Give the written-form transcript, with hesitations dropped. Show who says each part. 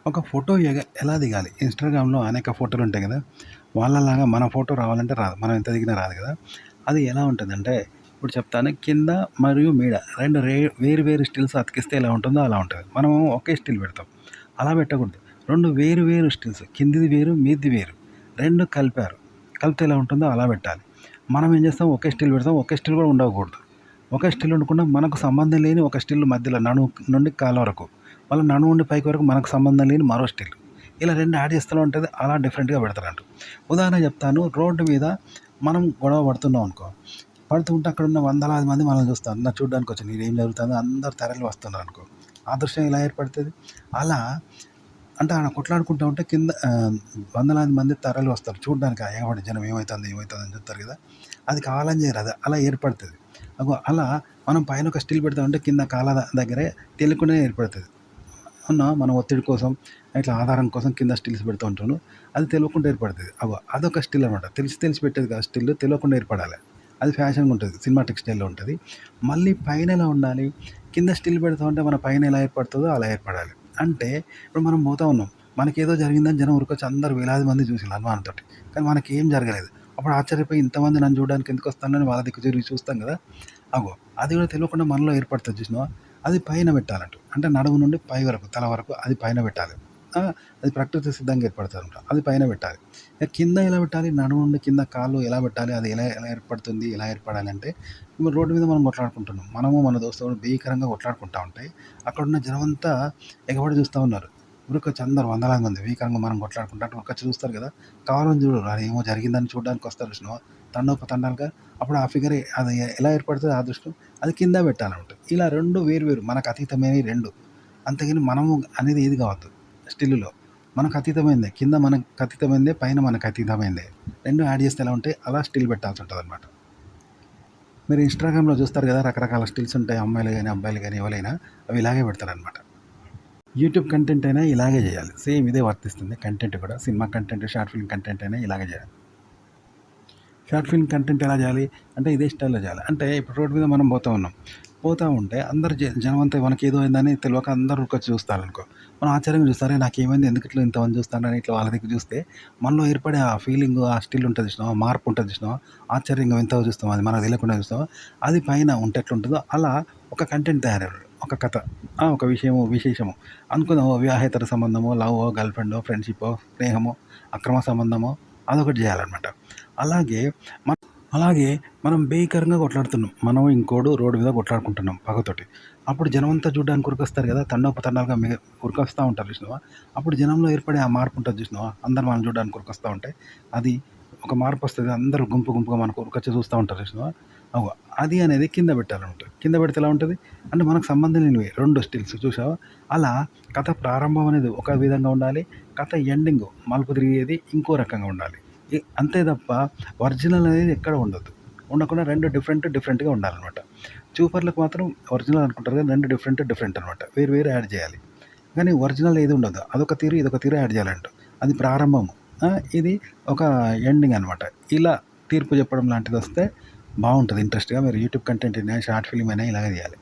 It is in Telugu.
Speaker 1: ఒక ఫోటో ఎలా దిగాలి? ఇన్‌స్టాగ్రామ్‌లో అనేక ఫోటోలు ఉంటాయి కదా! వాళ్ళలాగా మన ఫోటో రావాలంటే రాదు. మనం ఎంత దిగినా రాదు కదా! అది ఎలా ఉంటదంటే, ఇప్పుడు చెప్తాను. కింద మరియు మీడ 2 వేరు వేరు స్టిల్స్ అతికిస్తే ఎలా ఉంటుందో అలా ఉంటది. మనం ఒకే స్టిల్ పెడతాం. అలా పెట్టకూడదు. 2 వేరు వేరు స్టిల్స్, కిందిది వేరు, మీదిది వేరు. 2 కలిపారు. కలిపితే ఎలా ఉంటుందో అలా పెట్టాలి. మనం ఏం చేస్తాం, ఒకే స్టిల్ పెడతాం. ఒకే స్టిల్ కూడా ఉండకూడదు. ఒకే స్టిల్ ఉండకుండా మనకు సంబంధం లేని ఒక స్టిల్ మధ్యలో నడుము నుండి కాళ్ళ వరకు, మళ్ళీ నడుము నుండి పైకి వరకు మనకు సంబంధం లేని మరో స్టిల్. ఇలా 2 యాడ్ చేస్తూ ఉంటది. అలా డిఫరెంట్‌గా పెడతారంట. ఉదాహరణ చెప్తాను. రోడ్డు మీద మనం గొడవ పడుతున్నాం అనుకో, పడుతూ ఉంటే అక్కడున్న వందలాది మంది మనల్ని చూస్తారు. చూడ్డానికొచ్చారు. ఈడేం జరుగుతుందో అందరూ తరలి వస్తున్నారనుకో, ఆ దృశ్యం ఎలా ఏర్పడుతది? అలా అంటే ఆడ కొట్లాడుకుంటా ఉంటే కింద వందలాది మంది తరలి వస్తారు చూడ్డానికి. ఆ ఎగబడి జనం ఏమైతుంది, ఏమైతుంది అని చూస్తారు కదా! అది కావాలని చేయరు. అది అలా ఏర్పడుతది. అగో అలా మనం పైన ఒక స్టిల్ పెడతామంటే కింద కాళ్ళ దగ్గరే తెలియకుండానే ఏర్పడుతది. అవునా? మన ఒత్తిడి కోసం, ఇట్లా ఆధారం కోసం కింద స్టిల్స్ పెడుతూ ఉంటాను. అది తెలియకుండా ఏర్పడుతది. అగో అదొక స్టిల్ అనమాట. తెలిసి తెలిసి పెట్టేది కాదు స్టిల్. తెలియకుండా ఏర్పడాలి. అది ఫ్యాషన్‌గా ఉంటది. సినిమాటిక్ స్టైల్‌లో ఉంటది. మళ్ళీ పైన ఎలా ఉండాలి? కింద స్టిల్ పెడతామంటే మన పైన ఎలా ఏర్పడుతదో అలా ఏర్పడాలి. అంటే ఇప్పుడు మనం పోతా ఉన్నాం. మనకేదో జరిగిందని జనం ఉరికొచ్చి అందరూ వేలాది మంది చూసిర్రు అనుమానంతోటి. కానీ మనకేం జరగలేదు. అప్పుడు ఆశ్చర్యపోయి ఇంతమంది నన్ను చూడడానికి ఎందుకు వస్తారని వాళ్ళ దిక్కు తిరిగి చూస్తాం కదా! అగో అది కూడా తెలియకుండా మనలో ఏర్పడుతది చూసినావా? అది పైన పెట్టాలంట. అంటే నడుము నుండి పై వరకు, తల వరకు అది పైన పెట్టాలి. అది ప్రకృతి సిద్ధంగా ఏర్పడుతదనమాట. అది పైన పెట్టాలి. ఇక కింద ఎలా పెట్టాలి? నడుము నుండి కింద కాళ్ళు ఎలా పెట్టాలి? అది ఎలా ఎలా ఏర్పడుతుంది? ఎలా ఏర్పడాలి అంటే, ఇప్పుడు రోడ్డు మీద మనం కొట్లాడుకుంటున్నాం. మనము మన దోస్తులు భీకరంగా కొట్లాడుకుంటా ఉంటే, అక్కడున్న జనమంతా ఎగబడి చూస్తా ఉన్నారు. ఉరికొచ్చి అందరూ వందలాది మంది భీకరంగా మనం కొట్లాడుకుంటుంటే ఉరికొచ్చి చూస్తారు కదా! కావాలని చూడరు. అదేమో జరిగిందని చూడడానికి వస్తారు చూసినావా? తండోపతండాలుగా. అప్పుడు ఆ ఫిగర్ అది ఎలా ఏర్పడుతదో ఆ దృశ్యం అది కింద పెట్టాలన్నమాట. ఇలా 2 వేరు వేరు మనకు అతీతమైనవి 2. అంతేగాని మనము అనేది ఏది కావద్దు స్టిల్‌లో. మనకు అతీతమైందే. కింద మనకు అతీతమైందే. పైన మనకు అతీతమైందే. 2 యాడ్ చేస్తే ఎలా ఉంటాయి? అలా స్టిల్ పెట్టాల్సి ఉంటదనమాట. మీరు ఇన్‌స్టాగ్రామ్‌లో చూస్తారు కదా! రకరకాల స్టిల్స్ ఉంటాయి. అమ్మాయిలు గాని, అబ్బాయిలు గాని ఎవరైనా అవి ఇలాగే పెడతారనమాట. యూట్యూబ్ కంటెంట్ అయినా ఇలాగే చేయాలి. సేమ్ ఇదే వర్తిస్తుంది. కంటెంట్ కూడా cinema content, short film content అయినా ఇలాగే చేయాలి. షార్ట్ ఫిల్మ్ కంటెంట్ ఎలా చేయాలి అంటే ఇదే స్టైల్‌లో చేయాలి. అంటే ఇప్పుడు రోడ్డు మీద మనం పోతా ఉన్నాం. పోతా ఉంటే అందరు జనమంతా మనకేదో అయిందని తెలవక అందరూ ఉరికొచ్చి చూస్తారనుకో. మనం ఆశ్చర్యంగా చూస్తే అరే నాకేమైంది? ఎందుకు ఇట్లా ఇంతమంది చూస్తారని ఇట్లా వాళ్ళ దగ్గర చూస్తే మనలో ఏర్పడే ఆ ఫీలింగు, ఆ స్టిల్ ఉంటది చూసినావా? మార్పు ఉంటది చూసినావా? ఆశ్చర్యంగా వింతగా చూస్తాం. అది మనకు తెలియకుండా చూస్తావా? అది పైన ఉంటే ఎట్లుంటదో అలా ఒక కంటెంట్ తయారవ్వడం. ఒక కథ, ఒక విషయము, విశేషము అనుకుందాం. వివాహేతర సంబంధమో, లవ్వో, గర్ల్ ఫ్రెండో, ఫ్రెండ్‌షిప్పో, స్నేహమో, అక్రమ సంబంధమో అదొకటి చేయాలనమాట. అలాగే అలాగే మనం భీకరంగా కొట్లాడుతున్నాం. మనం ఇంకోడు రోడ్డు మీద కొట్లాడుకుంటున్నాం పగతోటి. అప్పుడు జనమంతా చూడ్డానికి ఉరికొస్తారు కదా! తండోపతండాలుగా ఉరికొస్తా ఉంటారు చూసినావా? అప్పుడు జనంలో ఏర్పడే ఆ మార్పు ఉంటది చూసినావా? అందరూ మనల్ని చూడ్డానికి ఉరికొస్తా ఉంటే, అది ఒక మార్పొస్తది. అందరూ గుంపు గుంపుగా మనకు ఉరికొచ్చి చూస్తా ఉంటారు చూసినావా? అగో అది అనేది కింద పెట్టాలన్నమాట. కింద పెడితే ఎలా ఉంటది? అంటే మనకు సంబంధం లేనివి 2 స్టిల్స్ చూసావా? అలా కథ ప్రారంభం అనేది ఒక విధంగా ఉండాలి. కథ ఎండింగు మలుపు తిరిగేది ఇంకో రకంగా ఉండాలి. అంతే తప్ప ఒరిజినల్ అనేది ఎక్కడ ఉండొద్దు. ఉండకుండా 2 డిఫరెంట్‌గా ఉండాలనమాట. చూపర్లకు మాత్రం ఒరిజినల్ అనుకుంటారు కానీ 2 డిఫరెంట్ అనమాట. వేరు వేరు యాడ్ చేయాలి. కానీ ఒరిజినల్ ఏది ఉండదు. అదొక తీరు, ఇదొక తీరు యాడ్ చేయాలంట. అది ప్రారంభము. ఇది ఒక ఎండింగ్ అనమాట. ఇలా తీర్పు చెప్పడం లాంటిదొస్తే బావుంటది ఇంట్రెస్ట్‌గా. మీరు యూట్యూబ్ కంటెంట్ అయినా, షార్ట్ ఫిల్మ్ అయినా ఇలాగే చేయాలి.